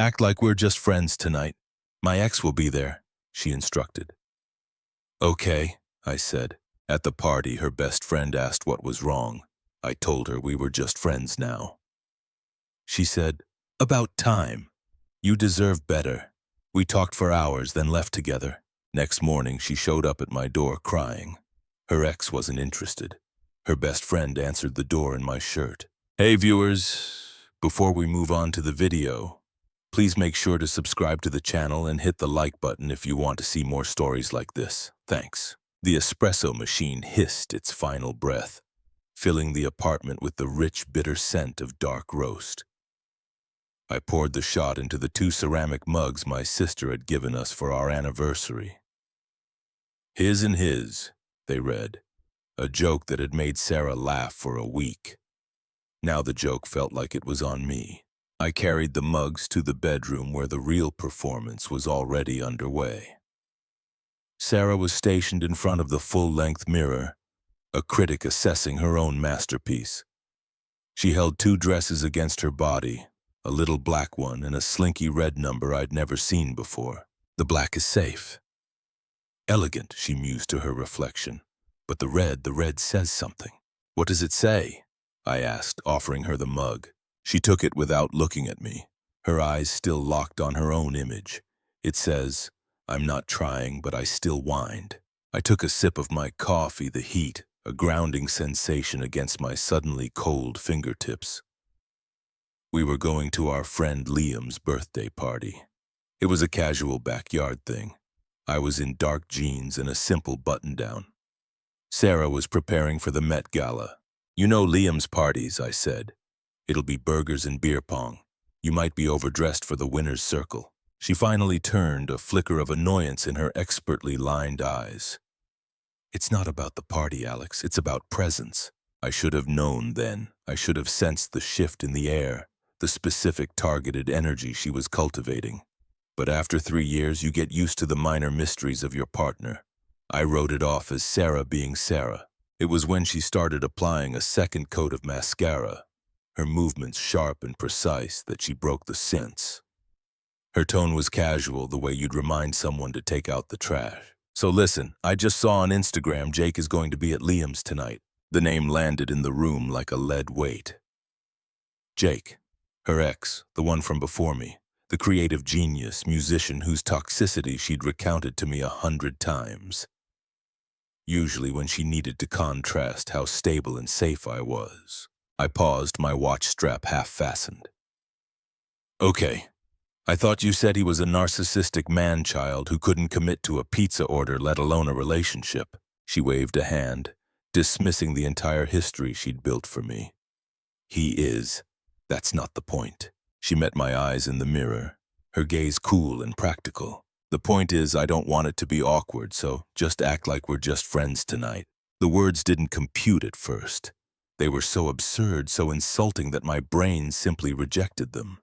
Act like we're just friends tonight. My ex will be there, she instructed. Okay, I said. At the party, her best friend asked what was wrong. I told her we were just friends now. She said, "About time. You deserve better." We talked for hours, then left together. Next morning, she showed up at my door crying. Her ex wasn't interested. Her best friend answered the door in my shirt. Hey viewers, before we move on to the video, please make sure to subscribe to the channel and hit the like button if you want to see more stories like this. Thanks. The espresso machine hissed its final breath, filling the apartment with the rich, bitter scent of dark roast. I poured the shot into the 2 ceramic mugs my sister had given us for our anniversary. His and his, they read, a joke that had made Sarah laugh for a week. Now the joke felt like it was on me. I carried the mugs to the bedroom where the real performance was already underway. Sarah was stationed in front of the full-length mirror, a critic assessing her own masterpiece. She held 2 dresses against her body, a little black one and a slinky red number I'd never seen before. The black is safe. Elegant, she mused to her reflection. But the red says something. What does it say? I asked, offering her the mug. She took it without looking at me, her eyes still locked on her own image. It says, "I'm not trying, but I still whined." I took a sip of my coffee, the heat, a grounding sensation against my suddenly cold fingertips. We were going to our friend Liam's birthday party. It was a casual backyard thing. I was in dark jeans and a simple button-down. Sarah was preparing for the Met Gala. "You know Liam's parties," I said. "It'll be burgers and beer pong. You might be overdressed for the winner's circle." She finally turned, a flicker of annoyance in her expertly lined eyes. "It's not about the party, Alex. It's about presence." I should have known then. I should have sensed the shift in the air, the specific targeted energy she was cultivating. But after 3 years, you get used to the minor mysteries of your partner. I wrote it off as Sarah being Sarah. It was when she started applying a second coat of mascara, her movements sharp and precise, that she broke the sense. Her tone was casual, the way you'd remind someone to take out the trash. "So listen, I just saw on Instagram Jake is going to be at Liam's tonight." The name landed in the room like a lead weight. Jake, her ex, the one from before me, the creative genius, musician whose toxicity she'd recounted to me 100 times. Usually when she needed to contrast how stable and safe I was. I paused, my watch strap half-fastened. "Okay, I thought you said he was a narcissistic man-child who couldn't commit to a pizza order, let alone a relationship." She waved a hand, dismissing the entire history she'd built for me. "He is. That's not the point." She met my eyes in the mirror, her gaze cool and practical. "The point is, I don't want it to be awkward, so just act like we're just friends tonight." The words didn't compute at first. They were so absurd, so insulting that my brain simply rejected them.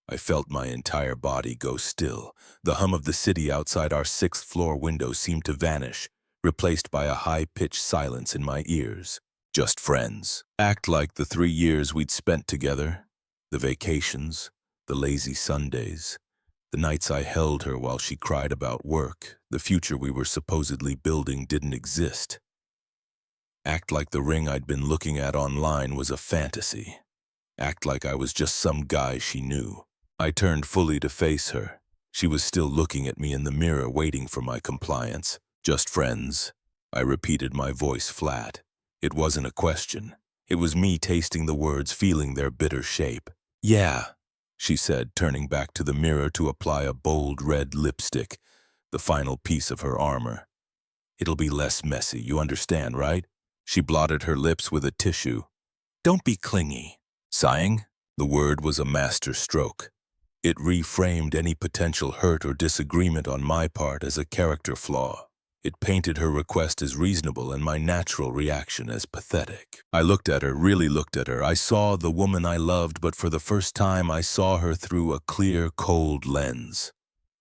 I felt my entire body go still. The hum of the city outside our 6th-floor window seemed to vanish, replaced by a high-pitched silence in my ears. Just friends. Act like the 3 years we'd spent together, the vacations, the lazy Sundays, the nights I held her while she cried about work, the future we were supposedly building didn't exist. Act like the ring I'd been looking at online was a fantasy. Act like I was just some guy she knew. I turned fully to face her. She was still looking at me in the mirror, waiting for my compliance. "Just friends," I repeated, my voice flat. It wasn't a question. It was me tasting the words, feeling their bitter shape. "Yeah," she said, turning back to the mirror to apply a bold red lipstick, the final piece of her armor. "It'll be less messy, you understand, right?" She blotted her lips with a tissue. "Don't be clingy." Sighing? The word was a master stroke. It reframed any potential hurt or disagreement on my part as a character flaw. It painted her request as reasonable and my natural reaction as pathetic. I looked at her, really looked at her. I saw the woman I loved, but for the first time I saw her through a clear, cold lens.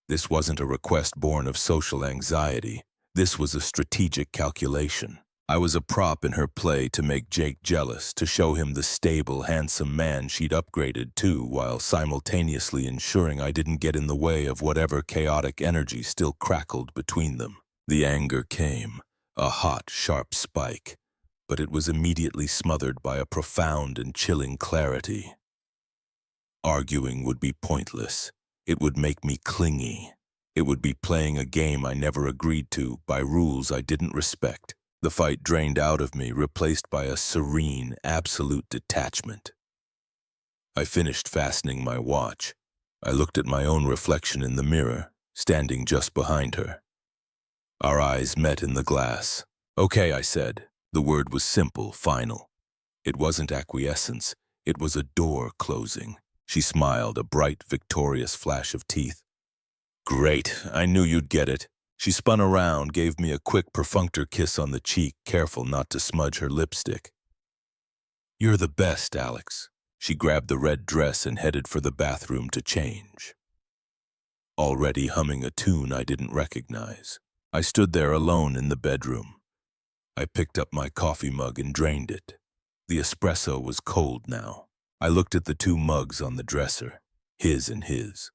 This wasn't a request born of social anxiety. This was a strategic calculation. I was a prop in her play to make Jake jealous, to show him the stable, handsome man she'd upgraded to, while simultaneously ensuring I didn't get in the way of whatever chaotic energy still crackled between them. The anger came, a hot, sharp spike, but it was immediately smothered by a profound and chilling clarity. Arguing would be pointless. It would make me clingy. It would be playing a game I never agreed to, by rules I didn't respect. The fight drained out of me, replaced by a serene, absolute detachment. I finished fastening my watch. I looked at my own reflection in the mirror, standing just behind her. Our eyes met in the glass. "Okay," I said. The word was simple, final. It wasn't acquiescence. It was a door closing. She smiled, a bright, victorious flash of teeth. "Great, I knew you'd get it." She spun around, gave me a quick, perfunctory kiss on the cheek, careful not to smudge her lipstick. "You're the best, Alex." She grabbed the red dress and headed for the bathroom to change, already humming a tune I didn't recognize. I stood there alone in the bedroom. I picked up my coffee mug and drained it. The espresso was cold now. I looked at the two mugs on the dresser, his and his.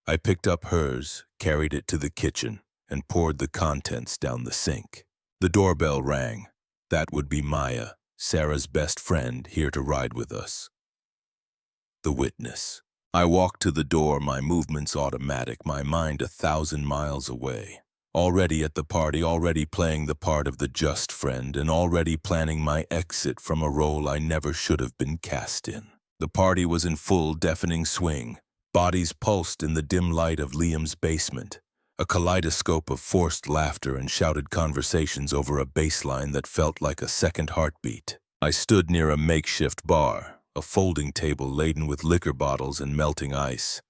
I picked up hers, carried it to the kitchen, and poured the contents down the sink. The doorbell rang. That would be Maya, Sarah's best friend, here to ride with us. The witness. I walked to the door, my movements automatic, my mind 1,000 miles away. Already at the party, already playing the part of the just friend, and already planning my exit from a role I never should have been cast in. The party was in full, deafening swing. Bodies pulsed in the dim light of Liam's basement, a kaleidoscope of forced laughter and shouted conversations over a bass line that felt like a second heartbeat. I stood near a makeshift bar, a folding table laden with liquor bottles and melting ice,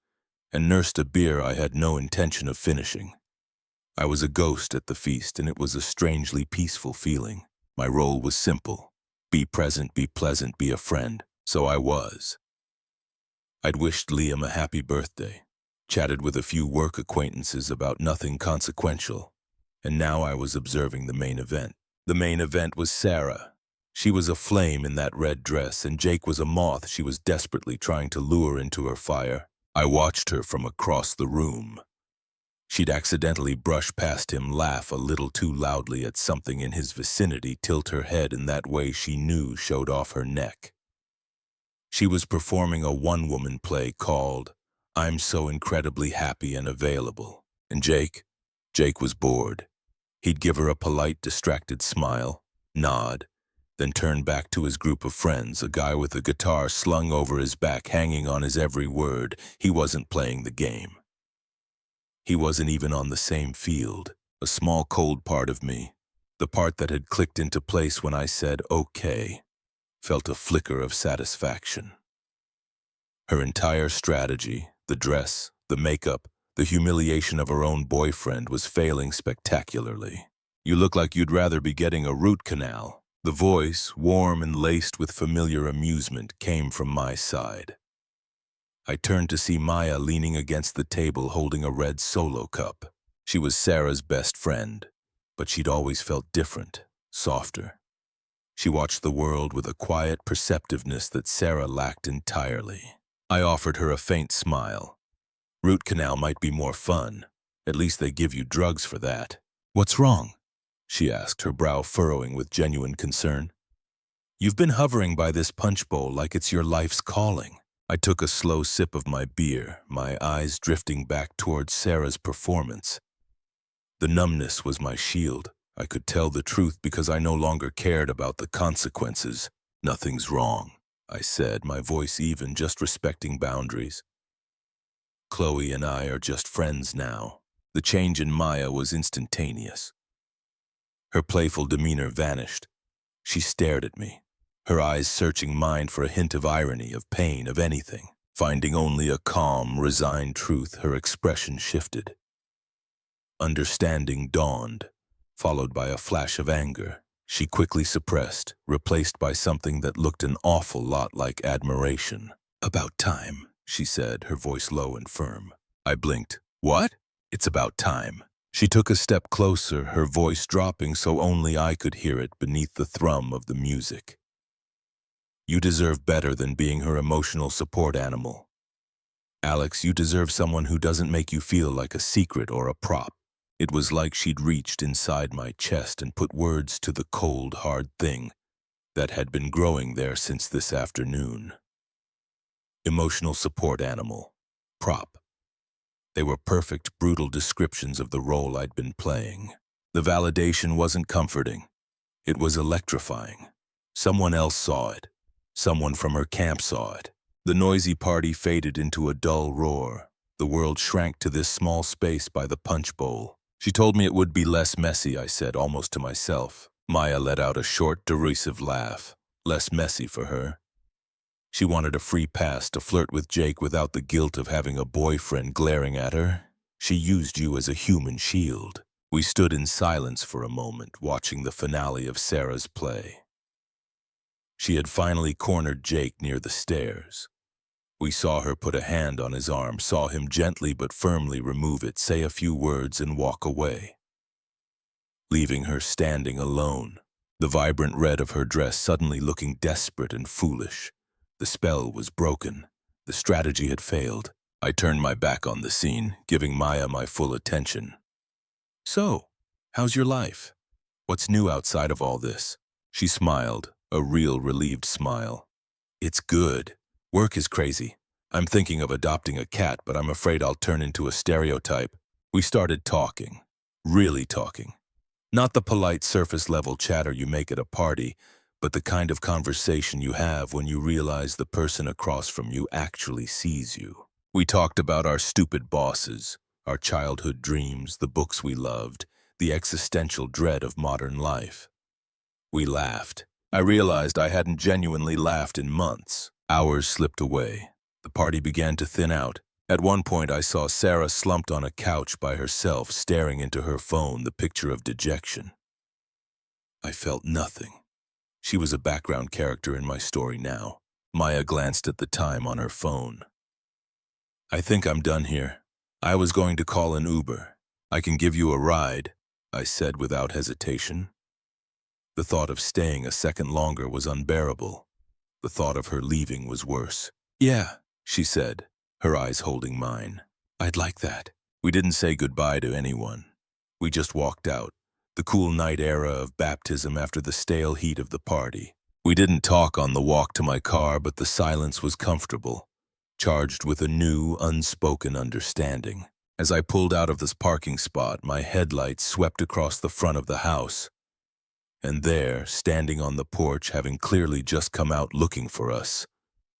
and nursed a beer I had no intention of finishing. I was a ghost at the feast, and it was a strangely peaceful feeling. My role was simple: be present, be pleasant, be a friend. So I was. I'd wished Liam a happy birthday, chatted with a few work acquaintances about nothing consequential, and now I was observing the main event. The main event was Sarah. She was a flame in that red dress, and Jake was a moth she was desperately trying to lure into her fire. I watched her from across the room. She'd accidentally brush past him, laugh a little too loudly at something in his vicinity, tilt her head in that way she knew showed off her neck. She was performing a one-woman play called "I'm So Incredibly Happy and Available." And Jake was bored. He'd give her a polite, distracted smile, nod, then turn back to his group of friends, a guy with a guitar slung over his back, hanging on his every word. He wasn't playing the game. He wasn't even on the same field. A small, cold part of me, the part that had clicked into place when I said okay, felt a flicker of satisfaction. Her entire strategy, the dress, the makeup, the humiliation of her own boyfriend, was failing spectacularly. "You look like you'd rather be getting a root canal." The voice, warm and laced with familiar amusement, came from my side. I turned to see Maya leaning against the table holding a red Solo cup. She was Sarah's best friend, but she'd always felt different, softer. She watched the world with a quiet perceptiveness that Sarah lacked entirely. I offered her a faint smile. "Root canal might be more fun. At least they give you drugs for that." "What's wrong?" she asked, her brow furrowing with genuine concern. "You've been hovering by this punch bowl like it's your life's calling." I took a slow sip of my beer, my eyes drifting back towards Sarah's performance. The numbness was my shield. I could tell the truth because I no longer cared about the consequences. "Nothing's wrong," I said, my voice even, just respecting boundaries. "Chloe and I are just friends now." The change in Maya was instantaneous. Her playful demeanor vanished. She stared at me, her eyes searching mine for a hint of irony, of pain, of anything. Finding only a calm, resigned truth, her expression shifted. Understanding dawned, followed by a flash of anger. She quickly suppressed, replaced by something that looked an awful lot like admiration. "About time," she said, her voice low and firm. I blinked. "What?" "It's about time," She took a step closer, her voice dropping so only I could hear it beneath the thrum of the music. You deserve better than being her emotional support animal. Alex, you deserve someone who doesn't make you feel like a secret or a prop. It was like she'd reached inside my chest and put words to the cold, hard thing that had been growing there since this afternoon. Emotional support animal. Prop. They were perfect, brutal descriptions of the role I'd been playing. The validation wasn't comforting. It was electrifying. Someone else saw it. Someone from her camp saw it. The noisy party faded into a dull roar. The world shrank to this small space by the punch bowl. She told me it would be less messy, I said, almost to myself. Maya let out a short, derisive laugh. Less messy for her. She wanted a free pass to flirt with Jake without the guilt of having a boyfriend glaring at her. She used you as a human shield. We stood in silence for a moment, watching the finale of Sarah's play. She had finally cornered Jake near the stairs. We saw her put a hand on his arm, saw him gently but firmly remove it, say a few words, and walk away, leaving her standing alone, the vibrant red of her dress suddenly looking desperate and foolish. The spell was broken. The strategy had failed. I turned my back on the scene, giving Maya my full attention. So, how's your life? What's new outside of all this? She smiled, a real relieved smile. It's good. Work is crazy. I'm thinking of adopting a cat, but I'm afraid I'll turn into a stereotype. We started talking. Really talking. Not the polite surface-level chatter you make at a party, but the kind of conversation you have when you realize the person across from you actually sees you. We talked about our stupid bosses, our childhood dreams, the books we loved, the existential dread of modern life. We laughed. I realized I hadn't genuinely laughed in months. Hours slipped away. The party began to thin out. At one point, I saw Sarah slumped on a couch by herself, staring into her phone, the picture of dejection. I felt nothing. She was a background character in my story now. Maya glanced at the time on her phone. I think I'm done here. I was going to call an Uber. I can give you a ride, I said without hesitation. The thought of staying a second longer was unbearable. The thought of her leaving was worse. Yeah, she said, her eyes holding mine. I'd like that. We didn't say goodbye to anyone. We just walked out. The cool night era of baptism after the stale heat of the party. We didn't talk on the walk to my car, but the silence was comfortable, charged with a new, unspoken understanding. As I pulled out of this parking spot, my headlights swept across the front of the house. And there, standing on the porch, having clearly just come out looking for us,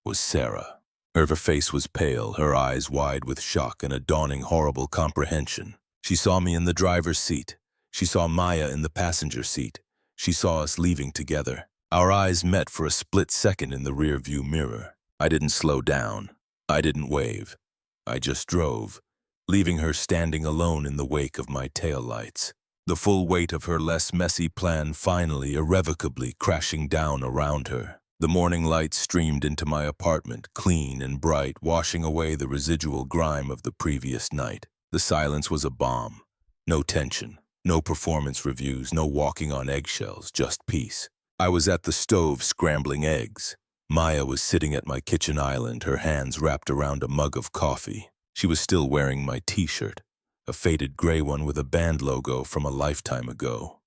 was Sarah. Her face was pale, her eyes wide with shock and a dawning horrible comprehension. She saw me in the driver's seat. She saw Maya in the passenger seat. She saw us leaving together. Our eyes met for a split second in the rearview mirror. I didn't slow down. I didn't wave. I just drove, leaving her standing alone in the wake of my taillights. The full weight of her less messy plan finally, irrevocably crashing down around her. The morning light streamed into my apartment, clean and bright, washing away the residual grime of the previous night. The silence was a balm. No tension. No performance reviews, no walking on eggshells, just peace. I was at the stove scrambling eggs. Maya was sitting at my kitchen island, her hands wrapped around a mug of coffee. She was still wearing my t-shirt, a faded gray one with a band logo from a lifetime ago.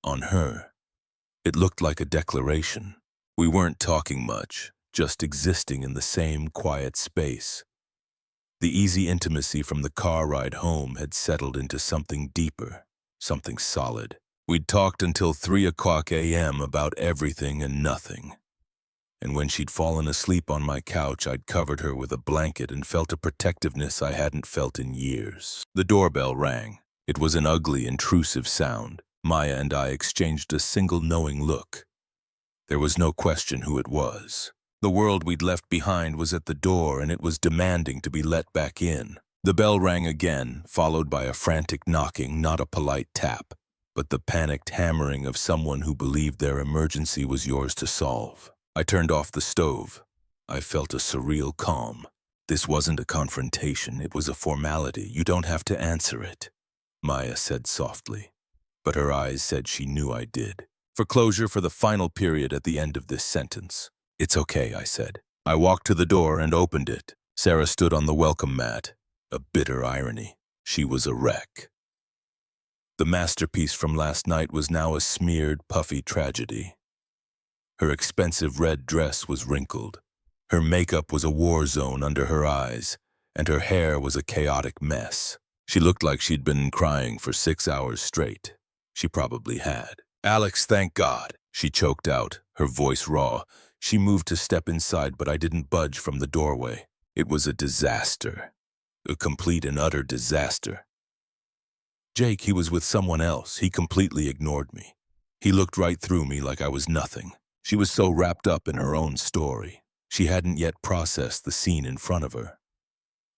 On her, it looked like a declaration. We weren't talking much, just existing in the same quiet space. The easy intimacy from the car ride home had settled into something deeper, something solid. We'd talked until 3 a.m. about everything and nothing. And when she'd fallen asleep on my couch, I'd covered her with a blanket and felt a protectiveness I hadn't felt in years. The doorbell rang. It was an ugly, intrusive sound. Maya and I exchanged a single knowing look. There was no question who it was. The world we'd left behind was at the door, and it was demanding to be let back in. The bell rang again, followed by a frantic knocking, not a polite tap, but the panicked hammering of someone who believed their emergency was yours to solve. I turned off the stove. I felt a surreal calm. This wasn't a confrontation, it was a formality. You don't have to answer it. Maya said softly, but her eyes said she knew I did. For closure for the final period at the end of this sentence. It's okay, I said. I walked to the door and opened it. Sarah stood on the welcome mat. A bitter irony. She was a wreck. The masterpiece from last night was now a smeared, puffy tragedy. Her expensive red dress was wrinkled. Her makeup was a war zone under her eyes, and her hair was a chaotic mess. She looked like she'd been crying for 6 hours straight. She probably had. Alex, thank God, she choked out, her voice raw. She moved to step inside, but I didn't budge from the doorway. It was a disaster. A complete and utter disaster. Jake, he was with someone else. He completely ignored me. He looked right through me like I was nothing. She was so wrapped up in her own story. She hadn't yet processed the scene in front of her.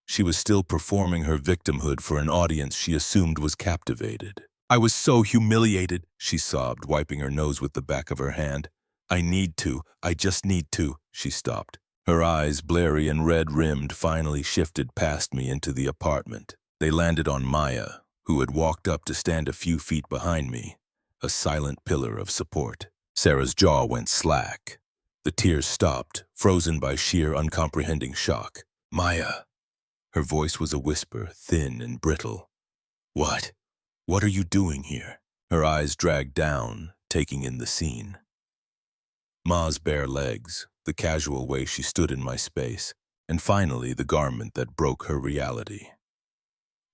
She was still performing her victimhood for an audience she assumed was captivated. I was so humiliated, she sobbed, wiping her nose with the back of her hand. I just need to, she stopped. Her eyes, blurry and red-rimmed, finally shifted past me into the apartment. They landed on Maya, who had walked up to stand a few feet behind me, a silent pillar of support. Sarah's jaw went slack. The tears stopped, frozen by sheer uncomprehending shock. Maya. Her voice was a whisper, thin and brittle. What? What are you doing here? Her eyes dragged down, taking in the scene. Ma's bare legs, the casual way she stood in my space, and finally the garment that broke her reality.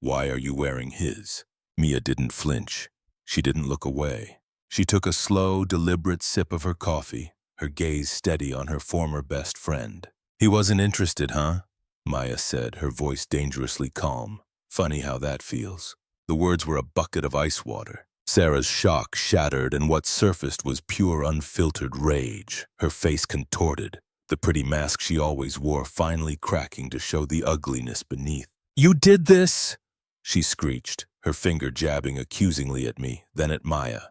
Why are you wearing his? Mia didn't flinch. She didn't look away. She took a slow, deliberate sip of her coffee, her gaze steady on her former best friend. He wasn't interested, huh? Maya said, her voice dangerously calm. Funny how that feels. The words were a bucket of ice water. Sarah's shock shattered, and what surfaced was pure, unfiltered rage. Her face contorted, the pretty mask she always wore finally cracking to show the ugliness beneath. You did this? She screeched, her finger jabbing accusingly at me, then at Maya.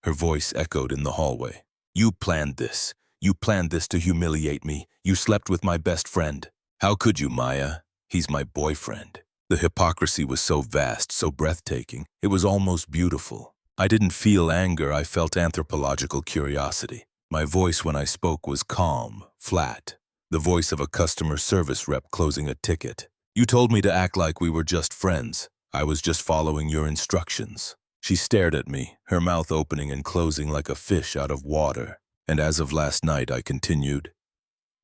Her voice echoed in the hallway. You planned this. You planned this to humiliate me. You slept with my best friend. How could you, Maya? He's my boyfriend. The hypocrisy was so vast, so breathtaking. It was almost beautiful. I didn't feel anger, I felt anthropological curiosity. My voice when I spoke was calm, flat. The voice of a customer service rep closing a ticket. You told me to act like we were just friends. I was just following your instructions. She stared at me, her mouth opening and closing like a fish out of water. And as of last night, I continued.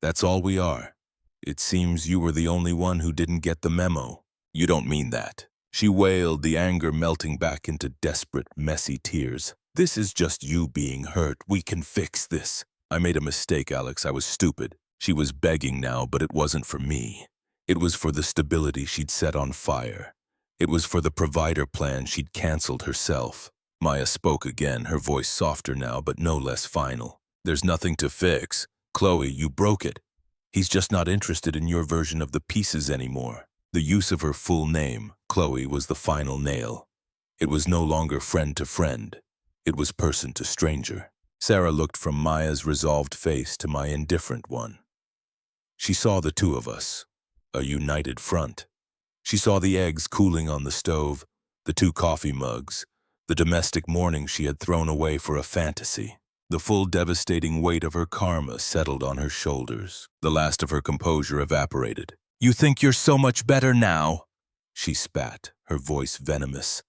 That's all we are. It seems you were the only one who didn't get the memo. You don't mean that. She wailed, the anger melting back into desperate, messy tears. This is just you being hurt. We can fix this. I made a mistake, Alex. I was stupid. She was begging now, but it wasn't for me. It was for the stability she'd set on fire. It was for the provider plan she'd canceled herself. Maya spoke again, her voice softer now, but no less final. There's nothing to fix. Chloe, you broke it. He's just not interested in your version of the pieces anymore. The use of her full name, Chloe, was the final nail. It was no longer friend to friend. It was person to stranger. Sarah looked from Maya's resolved face to my indifferent one. She saw the two of us, a united front. She saw the eggs cooling on the stove, the 2 coffee mugs, the domestic mourning she had thrown away for a fantasy. The full devastating weight of her karma settled on her shoulders. The last of her composure evaporated. You think you're so much better now? She spat, her voice venomous.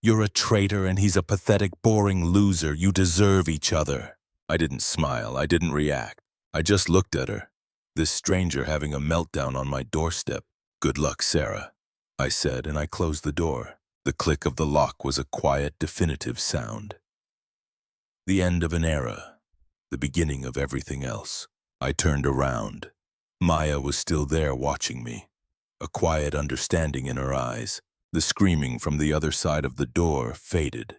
You're a traitor and he's a pathetic, boring loser. You deserve each other. I didn't smile. I didn't react. I just looked at her. This stranger having a meltdown on my doorstep. Good luck, Sarah, I said, and I closed the door. The click of the lock was a quiet, definitive sound. The end of an era. The beginning of everything else. I turned around. Maya was still there watching me, a quiet understanding in her eyes. The screaming from the other side of the door faded,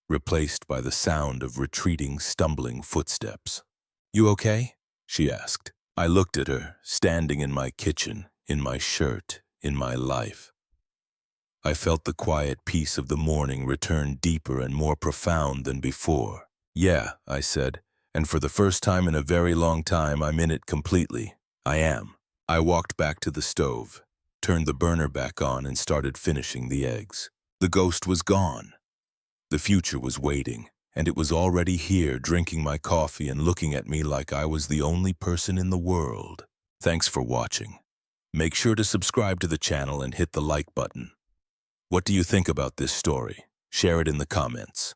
replaced by the sound of retreating, stumbling footsteps. You okay? She asked. I looked at her, standing in my kitchen, in my shirt, in my life. I felt the quiet peace of the morning return deeper and more profound than before. Yeah, I said. And for the first time in a very long time, I'm in it completely. I am. I walked back to the stove, turned the burner back on, and started finishing the eggs. The ghost was gone. The future was waiting, and it was already here drinking my coffee and looking at me like I was the only person in the world. Thanks for watching. Make sure to subscribe to the channel and hit the like button. What do you think about this story? Share it in the comments.